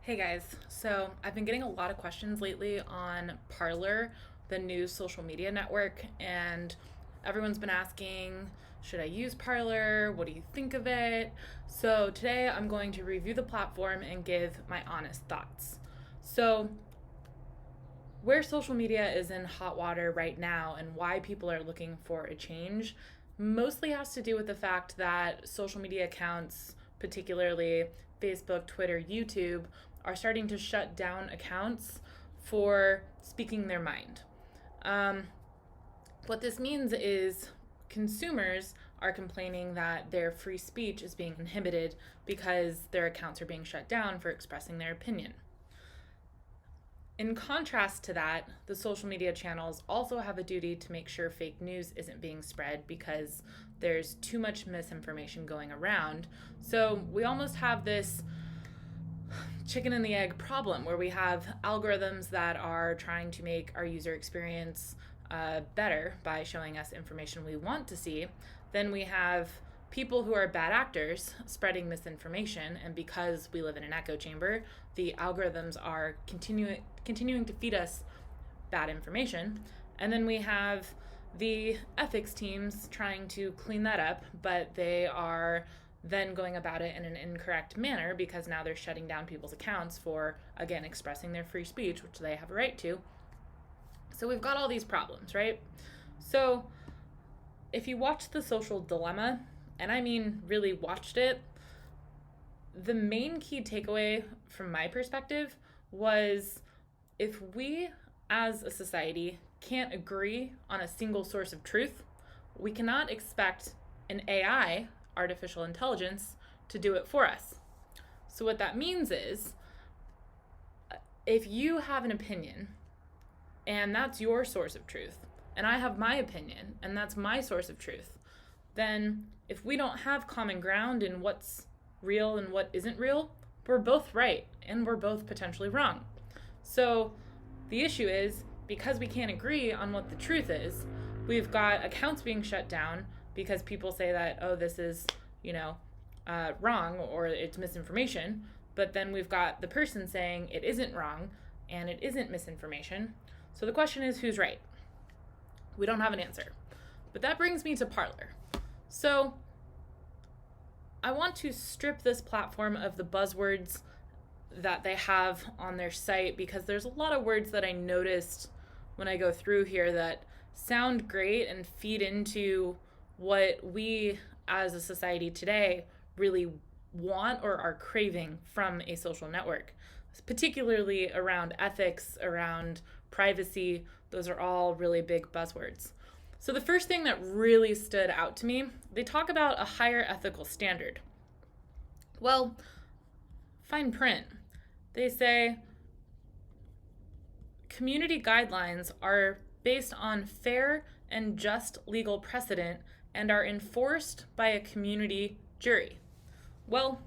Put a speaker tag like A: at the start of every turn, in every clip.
A: Hey guys, so I've been getting a lot of questions lately on Parler, the new social media network, and everyone's been asking, should I use Parler? What do you think of it? So today I'm going to review the platform and give my honest thoughts. So, where social media is in hot water right now and why people are looking for a change mostly has to do with the fact that social media accounts, particularly Facebook, Twitter, YouTube, are starting to shut down accounts for speaking their mind. Um, what this means is consumers are complaining that their free speech is being inhibited because their accounts are being shut down for expressing their opinion. In contrast to that, the social media channels also have a duty to make sure fake news isn't being spread because there's too much misinformation going around. So we almost have this chicken and the egg problem where we have algorithms that are trying to make our user experience better by showing us information we want to see. Then we have people who are bad actors spreading misinformation, and because we live in an echo chamber, the algorithms are continuing to feed us bad information. And then we have the ethics teams trying to clean that up, but they are then going about it in an incorrect manner because now they're shutting down people's accounts for, again, expressing their free speech, which they have a right to. So we've got all these problems, right? So if you watch The Social Dilemma, and I mean really watched it, the main key takeaway from my perspective was if we as a society can't agree on a single source of truth, we cannot expect an AI, artificial intelligence, to do it for us. So what that means is if you have an opinion and that's your source of truth, and I have my opinion and that's my source of truth, then if we don't have common ground in what's real and what isn't real, we're both right and we're both potentially wrong. So the issue is, because we can't agree on what the truth is, we've got accounts being shut down because people say that, oh, this is, wrong or it's misinformation. But then we've got the person saying it isn't wrong and it isn't misinformation. So the question is, who's right? We don't have an answer. But that brings me to Parler. So I want to strip this platform of the buzzwords that they have on their site because there's a lot of words that I noticed when I go through here that sound great and feed into what we as a society today really want or are craving from a social network, particularly around ethics, around privacy. Those are all really big buzzwords. So the first thing that really stood out to me, they talk about a higher ethical standard. Well, fine print. They say community guidelines are based on fair and just legal precedent and are enforced by a community jury. Well,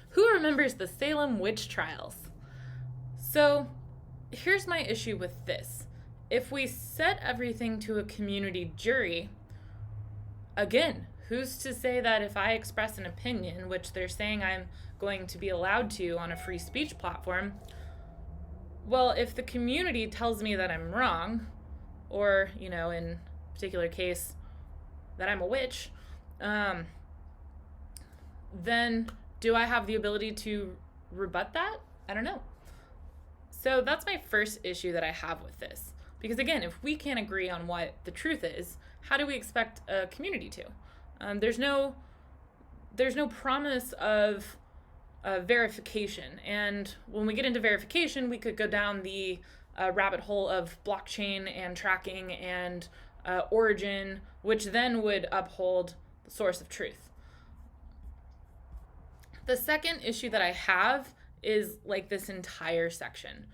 A: who remembers the Salem witch trials? So here's my issue with this. If we set everything to a community jury, again, who's to say that if I express an opinion, which they're saying I'm going to be allowed to on a free speech platform, well, if the community tells me that I'm wrong, or, in a particular case, that I'm a witch, then do I have the ability to rebut that? I don't know. So that's my first issue that I have with this. Because again, if we can't agree on what the truth is, how do we expect a community to? There's no promise of verification. And when we get into verification, we could go down the rabbit hole of blockchain and tracking and origin, which then would uphold the source of truth. The second issue that I have is like this entire section.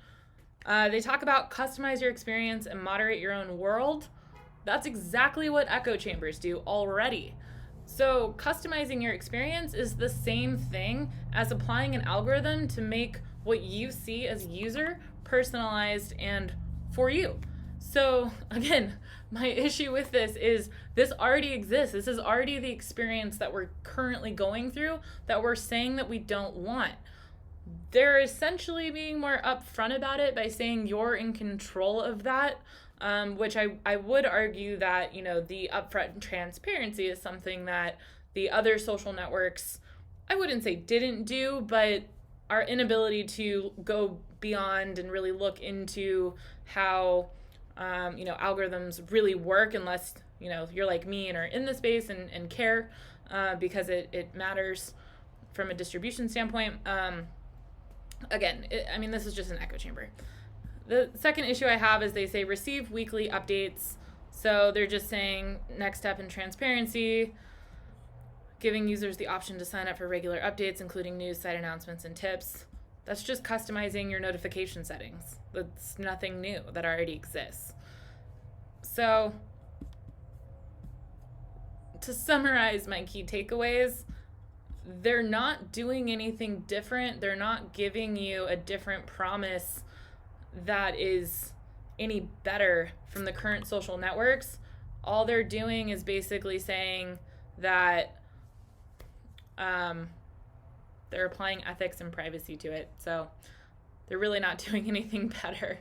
A: They talk about customize your experience and moderate your own world. That's exactly what echo chambers do already. So customizing your experience is the same thing as applying an algorithm to make what you see as a user personalized and for you. So again, my issue with this is this already exists. This is already the experience that we're currently going through that we're saying that we don't want. they're essentially being more upfront about it by saying you're in control of that, which I would argue that, the upfront transparency is something that the other social networks, I wouldn't say didn't do, but our inability to go beyond and really look into how, algorithms really work, unless, you're like me and are in the space and care, because it matters from a distribution standpoint. Again, this is just an echo chamber. The second issue I have is they say receive weekly updates. So they're just saying next step in transparency, giving users the option to sign up for regular updates, including news, site announcements, and tips. That's just customizing your notification settings. That's nothing new that already exists. So to summarize my key takeaways, they're not doing anything different. They're not giving you a different promise that is any better from the current social networks. All they're doing is basically saying that they're applying ethics and privacy to it. So they're really not doing anything better.